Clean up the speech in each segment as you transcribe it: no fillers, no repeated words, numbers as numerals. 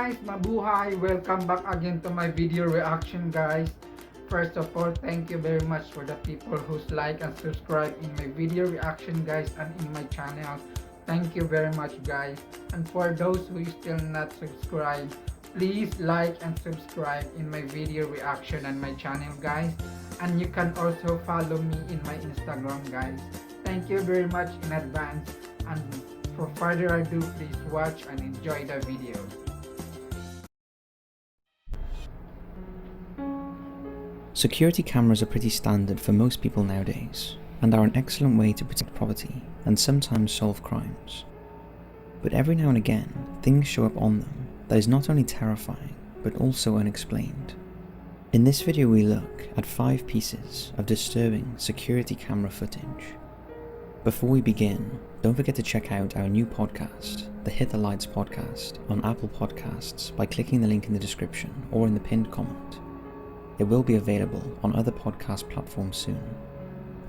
guys, mabuhay! Welcome back again to my video reaction guys. First of all, thank you very much for the people who's like and subscribe in my video reaction guys and in my channel. Thank you very much guys. And for those who still not subscribed, please like and subscribe in my video reaction and my channel guys. And you can also follow me in my Instagram guys. Thank you very much in advance. And for further ado, please watch and enjoy the video. Security cameras are pretty standard for most people nowadays, and are an excellent way to protect property and sometimes solve crimes. But every now and again, things show up on them that is not only terrifying, but also unexplained. In this video we look at 5 pieces of disturbing security camera footage. Before we begin, don't forget to check out our new podcast, the Hit the Lights podcast, on Apple Podcasts by clicking the link in the description or in the pinned comment. It will be available on other podcast platforms soon.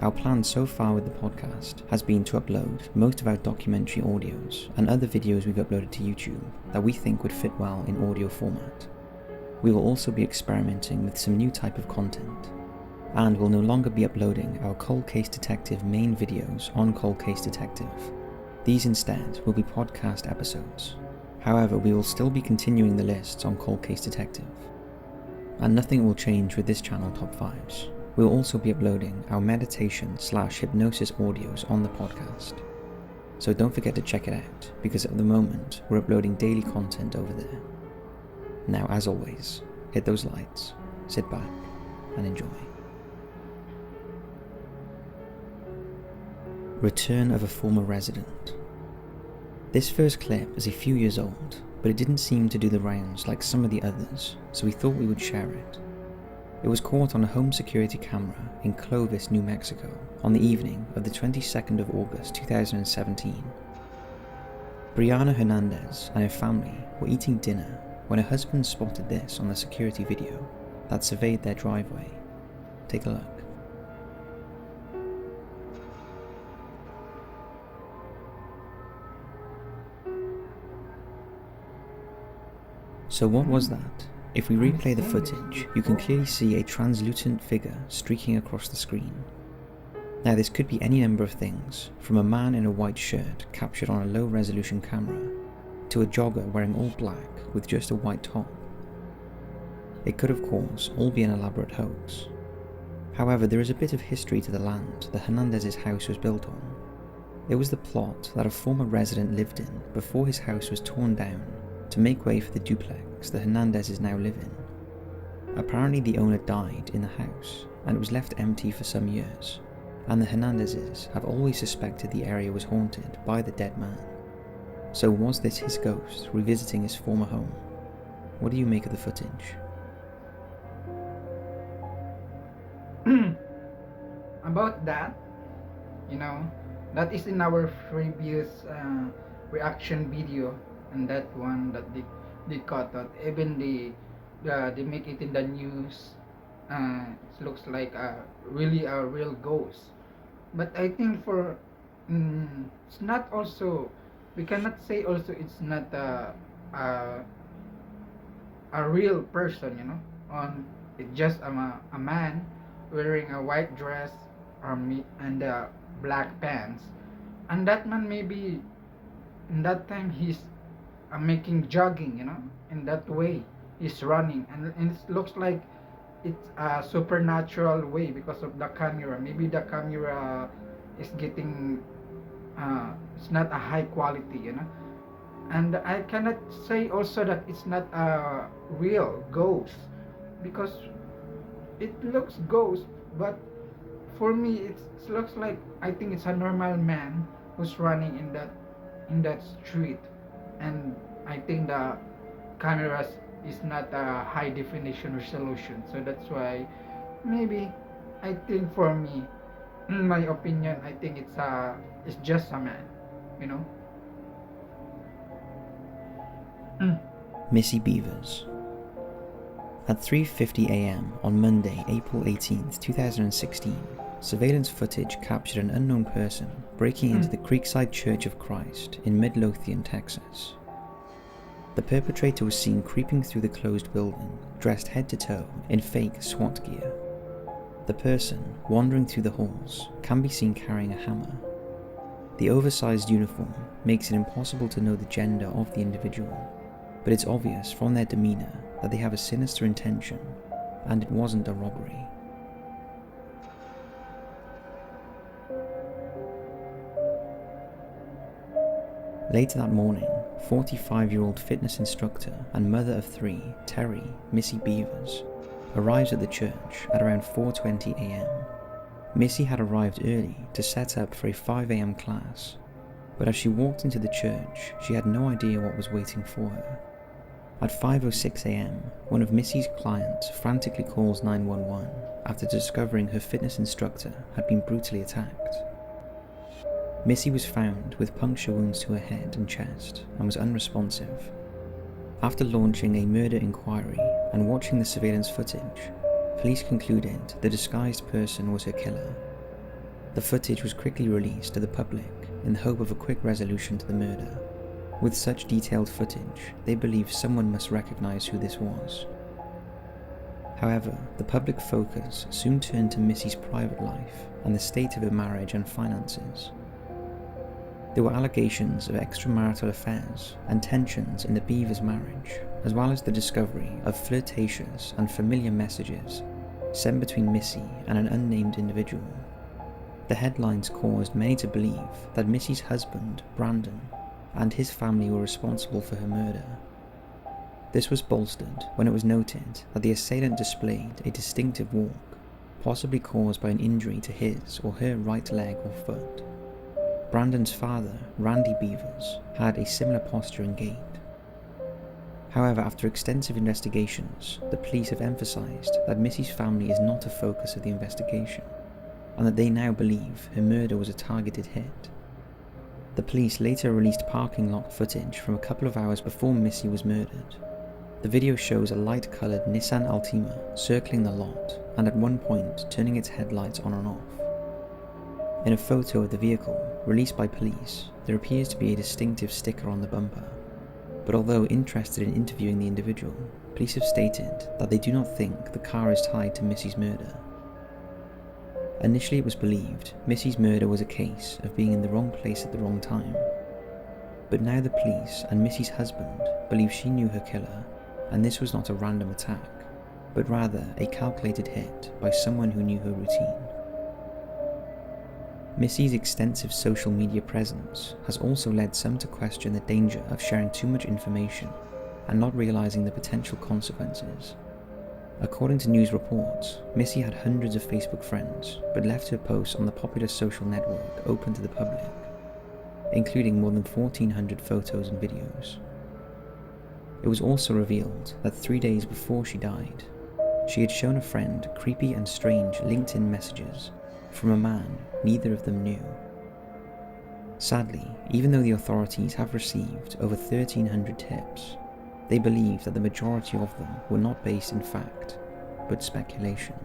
Our plan so far with the podcast has been to upload most of our documentary audios and other videos we've uploaded to YouTube that we think would fit well in audio format. We will also be experimenting with some new type of content, and will no longer be uploading our Cold Case Detective main videos on Cold Case Detective. These instead will be podcast episodes. However, we will still be continuing the lists on Cold Case Detective. And nothing will change with this channel top 5s. We will also be uploading our meditation/hypnosis audios on the podcast. So don't forget to check it out, because at the moment we're uploading daily content over there. Now as always, hit those lights, sit back and enjoy. Return of a former resident. This first clip is a few years old, but it didn't seem to do the rounds like some of the others, so we thought we would share it. It was caught on a home security camera in Clovis, New Mexico, on the evening of the 22nd of August 2017. Brianna Hernandez and her family were eating dinner when her husband spotted this on the security video that surveyed their driveway. Take a look. So what was that? If we replay the footage, you can clearly see a translucent figure streaking across the screen. Now this could be any number of things, from a man in a white shirt captured on a low resolution camera, to a jogger wearing all black with just a white top. It could of course all be an elaborate hoax. However, there is a bit of history to the land the Hernandez's house was built on. It was the plot that a former resident lived in before his house was torn down to make way for the duplex the Hernandezes now live in. Apparently the owner died in the house, and it was left empty for some years, and the Hernandezes have always suspected the area was haunted by the dead man. So was this his ghost revisiting his former home? What do you make of the footage? About that, that is in our previous reaction video, and that one that they cut out. Even they make it in the news. It looks like really a real ghost. But I think for it's not also, we cannot say also it's not a real person. On it's just a man wearing a white dress and black pants, and that man maybe in that time he's making jogging, in that way he's running, and it looks like it's a supernatural way because of the camera. Maybe the camera is getting it's not a high quality, and I cannot say also that it's not a real ghost, because it looks ghost, but for me it looks like, I think it's a normal man who's running in that street. And I think the cameras is not a high definition resolution, so that's why maybe, I think for me, in my opinion, I think it's just a man, Missy Beavers. At 3:50 AM on Monday, April 18th, 2016, surveillance footage captured an unknown person breaking into the Creekside Church of Christ in Midlothian, Texas. The perpetrator was seen creeping through the closed building, dressed head to toe in fake SWAT gear. The person wandering through the halls can be seen carrying a hammer. The oversized uniform makes it impossible to know the gender of the individual, but it's obvious from their demeanour that they have a sinister intention, and it wasn't a robbery. Later that morning, 45-year-old fitness instructor and mother of three, Terry Missy Beavers, arrives at the church at around 4:20 a.m. Missy had arrived early to set up for a 5 a.m. class, but as she walked into the church, she had no idea what was waiting for her. At 5:06 a.m., one of Missy's clients frantically calls 911 after discovering her fitness instructor had been brutally attacked. Missy was found with puncture wounds to her head and chest and was unresponsive. After launching a murder inquiry and watching the surveillance footage, police concluded the disguised person was her killer. The footage was quickly released to the public in the hope of a quick resolution to the murder. With such detailed footage, they believed someone must recognize who this was. However, the public focus soon turned to Missy's private life and the state of her marriage and finances. There were allegations of extramarital affairs and tensions in the Beavers' marriage, as well as the discovery of flirtatious and familiar messages sent between Missy and an unnamed individual. The headlines caused many to believe that Missy's husband, Brandon, and his family were responsible for her murder. This was bolstered when it was noted that the assailant displayed a distinctive walk, possibly caused by an injury to his or her right leg or foot. Brandon's father, Randy Beavers, had a similar posture and gait. However, after extensive investigations, the police have emphasized that Missy's family is not a focus of the investigation, and that they now believe her murder was a targeted hit. The police later released parking lot footage from a couple of hours before Missy was murdered. The video shows a light-coloured Nissan Altima circling the lot, and at one point turning its headlights on and off. In a photo of the vehicle, released by police, there appears to be a distinctive sticker on the bumper. But although interested in interviewing the individual, police have stated that they do not think the car is tied to Missy's murder. Initially it was believed Missy's murder was a case of being in the wrong place at the wrong time. But now the police and Missy's husband believe she knew her killer, and this was not a random attack, but rather a calculated hit by someone who knew her routine. Missy's extensive social media presence has also led some to question the danger of sharing too much information and not realizing the potential consequences. According to news reports, Missy had hundreds of Facebook friends, but left her posts on the popular social network open to the public, including more than 1,400 photos and videos. It was also revealed that 3 days before she died, she had shown a friend creepy and strange LinkedIn messages from a man neither of them knew. Sadly, even though the authorities have received over 1,300 tips, they believe that the majority of them were not based in fact, but speculation.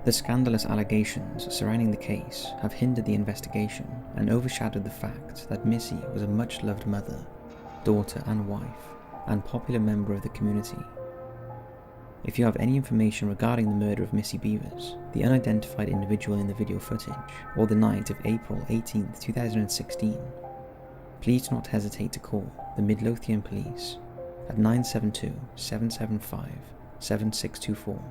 The scandalous allegations surrounding the case have hindered the investigation and overshadowed the fact that Missy was a much-loved mother, daughter and wife, and popular member of the community. If you have any information regarding the murder of Missy Beavers, the unidentified individual in the video footage, or the night of April 18, 2016, please do not hesitate to call the Midlothian Police at 972-775-7624.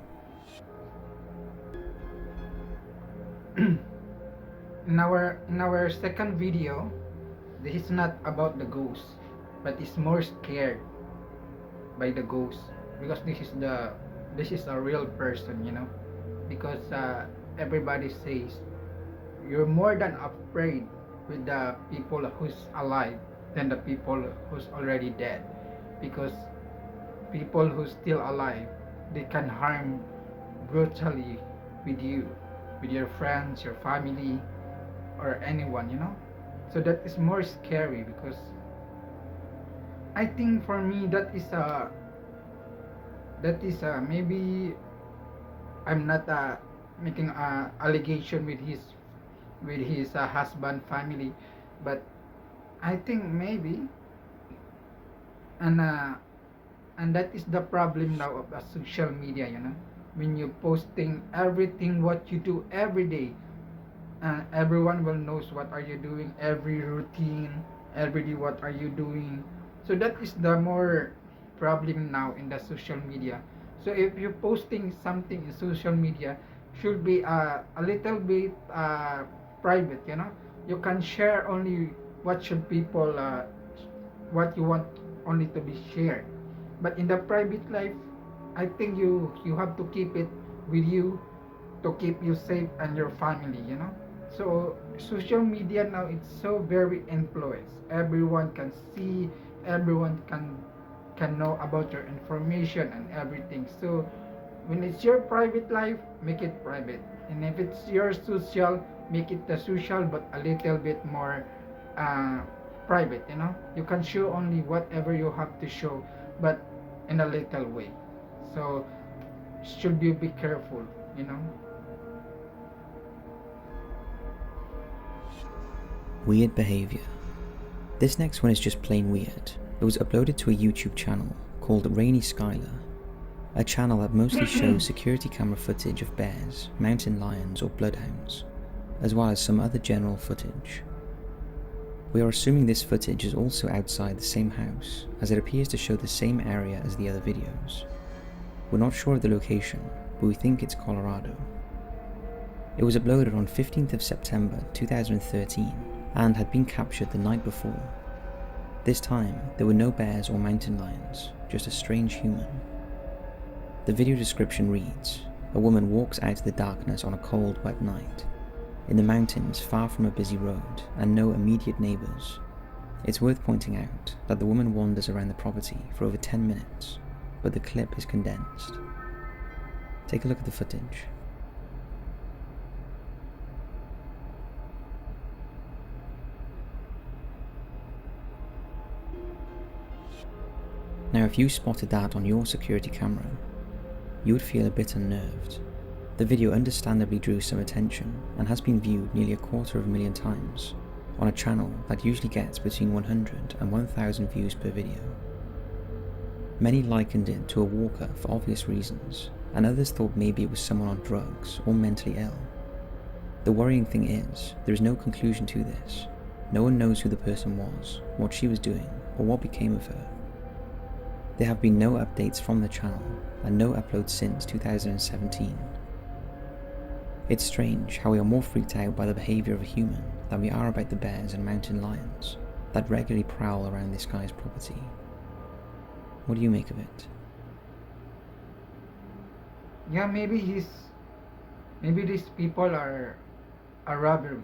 In our second video, this is not about the ghost, but it's more scared by the ghost, because this is a real person, because everybody says you're more than afraid with the people who's alive than the people who's already dead, because people who's still alive, they can harm brutally with you, with your friends, your family, or anyone, so that is more scary. Because I think for me maybe I'm not making a allegation with his husband family, but I think maybe and that is the problem now of social media, when you posting everything what you do every day, everyone will knows what are you doing, every routine, every day what are you doing. So that is the more problem now in the social media. So if you're posting something in social media, should be a little bit private, you can share only what should people what you want only to be shared. But in the private life, I think you have to keep it with you, to keep you safe and your family, so social media now, it's so very influenced, everyone can see, everyone can know about your information and everything. So when it's your private life, make it private, and if it's your social, make it the social but a little bit more uh, private. You can show only whatever you have to show, but in a little way. So should you be careful, you know Weird behaviour. This next one is just plain weird. It was uploaded to a YouTube channel called Rainy Skylar, a channel that mostly shows security camera footage of bears, mountain lions or bloodhounds, as well as some other general footage. We are assuming this footage is also outside the same house, as it appears to show the same area as the other videos. We're not sure of the location, but we think it's Colorado. It was uploaded on 15th of September 2013 and had been captured the night before. This time, there were no bears or mountain lions, just a strange human. The video description reads, "A woman walks out of the darkness on a cold, wet night, in the mountains far from a busy road and no immediate neighbours." It's worth pointing out that the woman wanders around the property for over 10 minutes, but the clip is condensed. Take a look at the footage. Now if you spotted that on your security camera, you would feel a bit unnerved. The video understandably drew some attention and has been viewed nearly 250,000 times on a channel that usually gets between 100 and 1,000 views per video. Many likened it to a walker for obvious reasons, and others thought maybe it was someone on drugs or mentally ill. The worrying thing is, there is no conclusion to this. No one knows who the person was, what she was doing, or what became of her. There have been no updates from the channel, and no uploads since 2017. It's strange how we are more freaked out by the behaviour of a human than we are about the bears and mountain lions that regularly prowl around this guy's property. What do you make of it? Yeah, maybe these people are a robbery,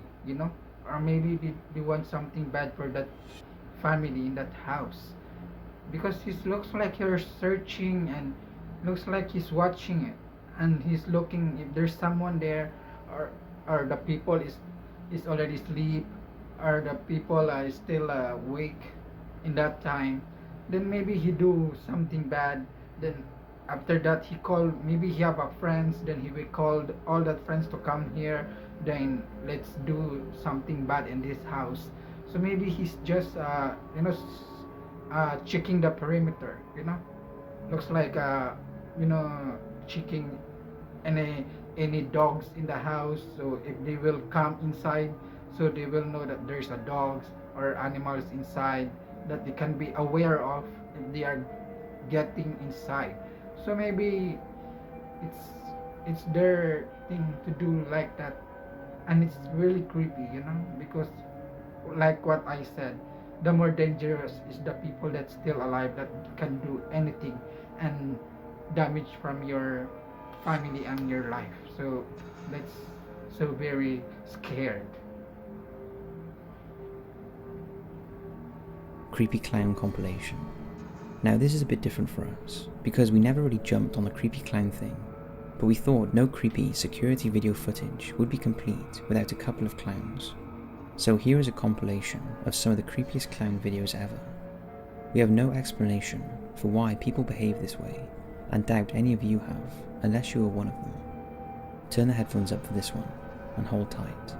or maybe they want something bad for that family in that house, because he looks like he's searching and looks like he's watching it, and he's looking if there's someone there, or the people is already asleep, or the people are still awake in that time. Then maybe he do something bad. Then after that he call, maybe he have a friends, then he will call all the friends to come here, then let's do something bad in this house. So maybe he's just checking the perimeter, looks like checking any dogs in the house, so if they will come inside, so they will know that there's a dogs or animals inside that they can be aware of if they are getting inside. So maybe it's their thing to do like that, and it's really creepy, because like what I said, the more dangerous is the people that's still alive that can do anything and damage from your family and your life. So that's so very scared. Creepy clown compilation. Now this is a bit different for us, because we never really jumped on the creepy clown thing, but we thought no creepy security video footage would be complete without a couple of clowns. So here is a compilation of some of the creepiest clown videos ever. We have no explanation for why people behave this way, and doubt any of you have, unless you are one of them. Turn the headphones up for this one, and hold tight.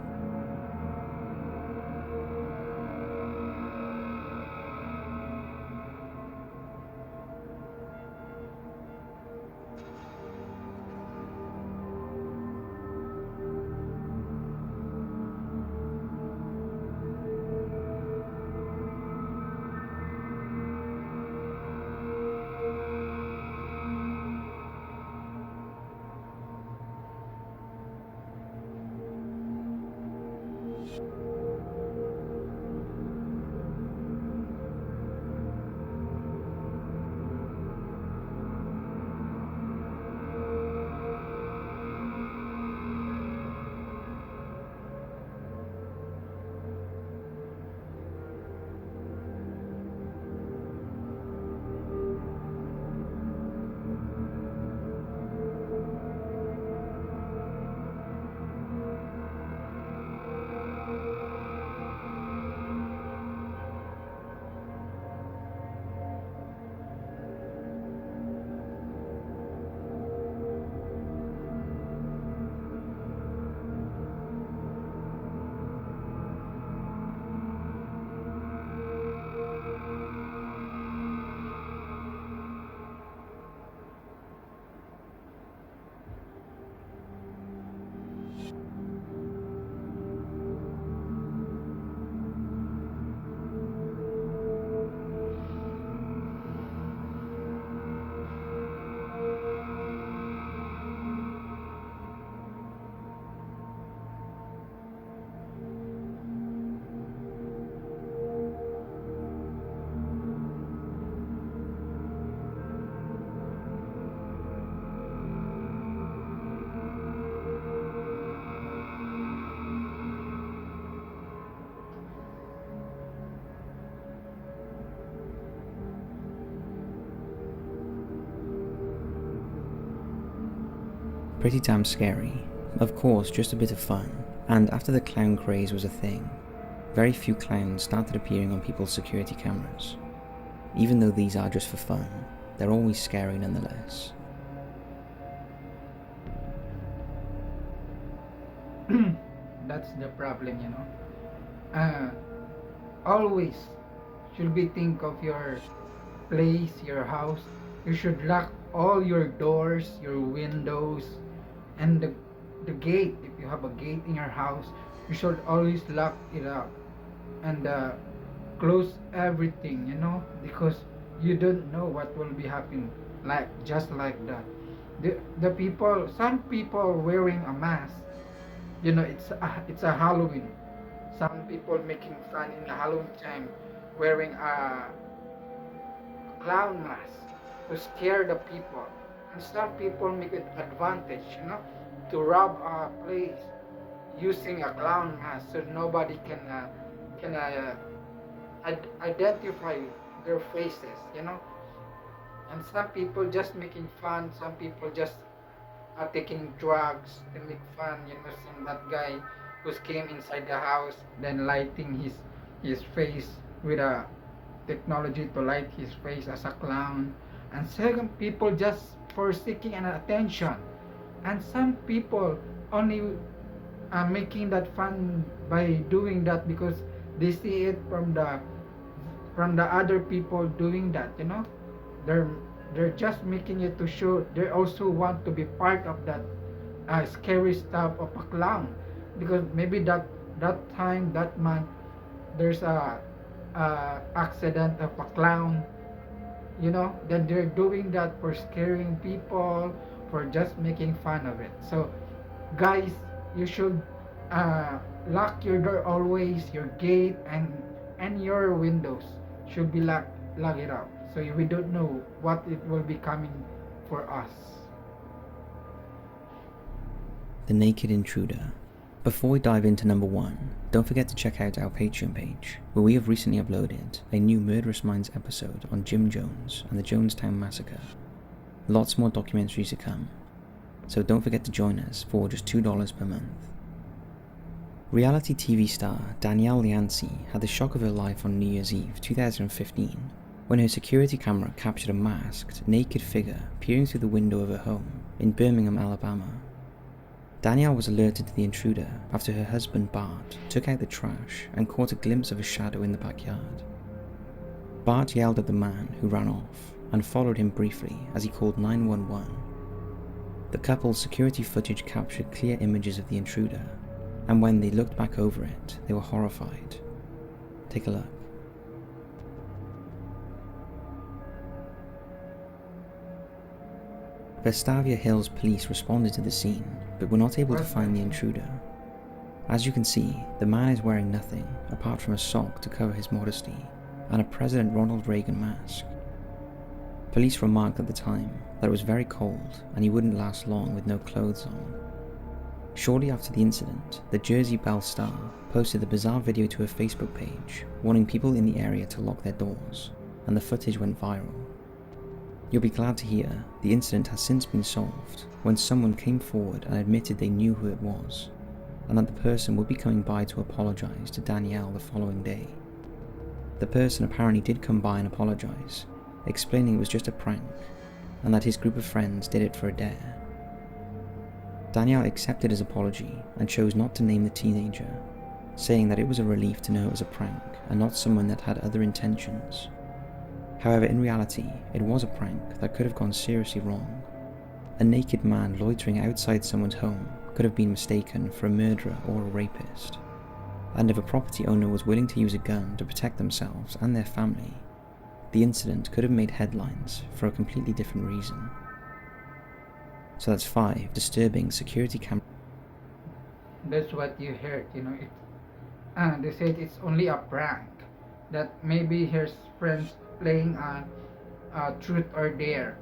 Pretty damn scary. Of course, just a bit of fun. And after the clown craze was a thing, very few clowns started appearing on people's security cameras. Even though these are just for fun, they're always scary nonetheless. That's the problem, always should be think of your place, your house. You should lock all your doors, your windows, and the gate. If you have a gate in your house, you should always lock it up and close everything, because you don't know what will be happening. Like just like that, the people, some people wearing a mask. It's a Halloween. Some people making fun in the Halloween time, wearing a clown mask to scare the people. And some people make it advantage, to rob a place using a clown mask so nobody can identify their faces, And some people just making fun. Some people just taking drugs to make fun, seeing that guy who came inside the house, then lighting his face with a technology to light his face as a clown. And second, people just for seeking an attention. And some people only making that fun by doing that because they see it from the other people doing that, they're they're just making it to show they also want to be part of that scary stuff of a clown, because maybe that time, that month, there's a accident of a clown, then they're doing that for scaring people, for just making fun of it. So guys, you should lock your door always, your gate and your windows should be lock it up, so we don't know what it will be coming for us. The Naked Intruder. Before we dive into number 1, don't forget to check out our Patreon page, where we have recently uploaded a new Murderous Minds episode on Jim Jones and the Jonestown Massacre. Lots more documentaries to come, so don't forget to join us for just $2 per month. Reality TV star Danielle Lianci had the shock of her life on New Year's Eve 2015, when her security camera captured a masked, naked figure peering through the window of her home in Birmingham, Alabama. Danielle was alerted to the intruder after her husband Bart took out the trash and caught a glimpse of a shadow in the backyard. Bart yelled at the man, who ran off, and followed him briefly as he called 911. The couple's security footage captured clear images of the intruder, and when they looked back over it, they were horrified. Take a look. Vestavia Hills police responded to the scene, but were not able to find the intruder. As you can see, the man is wearing nothing apart from a sock to cover his modesty and a President Ronald Reagan mask. Police remarked at the time that it was very cold and he wouldn't last long with no clothes on. Shortly after the incident, the Jersey Belle star posted the bizarre video to her Facebook page, warning people in the area to lock their doors, and the footage went viral. You'll be glad to hear the incident has since been solved when someone came forward and admitted they knew who it was, and that the person would be coming by to apologise to Danielle the following day. The person apparently did come by and apologise, explaining it was just a prank, and that his group of friends did it for a dare. Danielle accepted his apology and chose not to name the teenager, saying that it was a relief to know it was a prank and not someone that had other intentions. However, in reality, it was a prank that could have gone seriously wrong. A naked man loitering outside someone's home could have been mistaken for a murderer or a rapist. And if a property owner was willing to use a gun to protect themselves and their family, the incident could have made headlines for a completely different reason. So that's 5 disturbing security cameras. That's what you heard, they said it's only a prank, that maybe his friends playing truth or dare,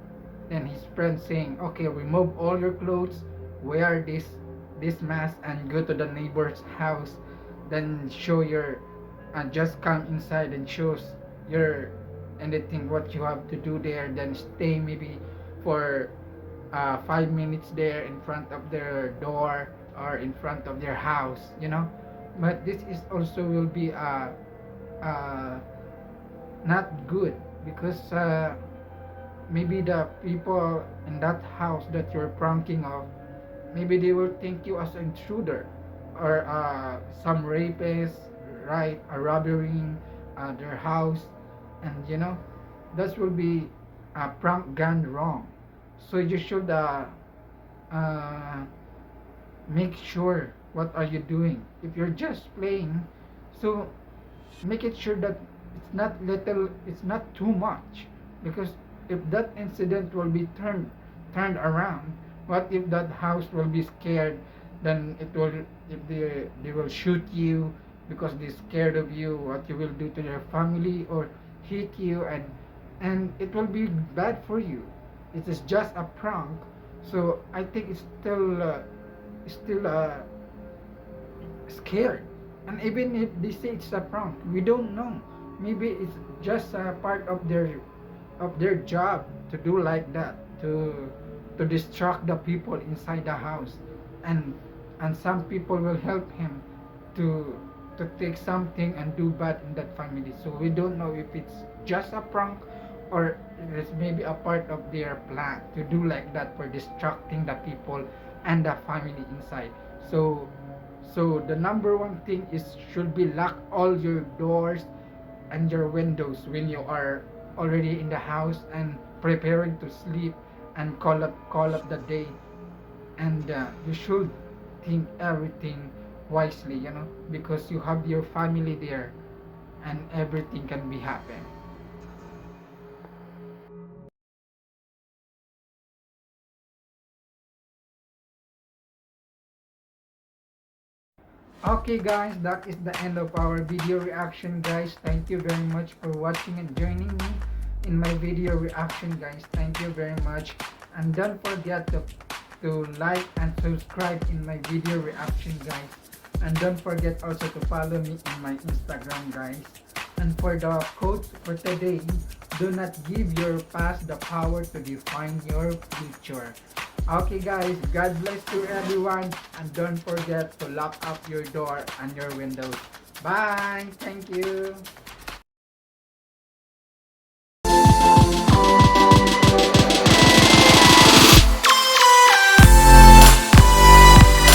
then his friend saying, okay, remove all your clothes, wear this mask and go to the neighbor's house, then show your just come inside and shows your anything what you have to do there, then stay maybe for 5 minutes there in front of their door or in front of their house, you know. But this is also will be uh, not good because maybe the people in that house that you're pranking of, maybe they will think you as an intruder or some rapist, right? A robbing their house, and you know, that will be a prank gone wrong. So you should uh, make sure what are you doing. If you're just playing, so make it sure that it's not little, it's not too much, because if that incident will be turned around, what if that house will be scared, then it will, if they will shoot you because they're scared of you, what you will do to your family, or hit you, and it will be bad for you. It is just a prank. So I think it's still scared. And even if they say it's a prank, we don't know. Maybe it's just a part of their job to do like that, to distract the people inside the house, and some people will help him to take something and do bad in that family. So we don't know if it's just a prank or it's maybe a part of their plan to do like that for distracting the people and the family inside. So the number one thing is should be lock all your doors and your windows when you are already in the house and preparing to sleep and call up the day. And you should think everything wisely, you know, because you have your family there and everything can be happen. Okay guys, that is the end of our video reaction guys. Thank you very much for watching and joining me in my video reaction guys. Thank you very much, and don't forget to like and subscribe in my video reaction guys, and don't forget also to follow me in my Instagram guys. And for the quote for today, do not give your past the power to define your future. Okay guys, God bless you everyone, and don't forget to lock up your door and your windows. Bye, thank you.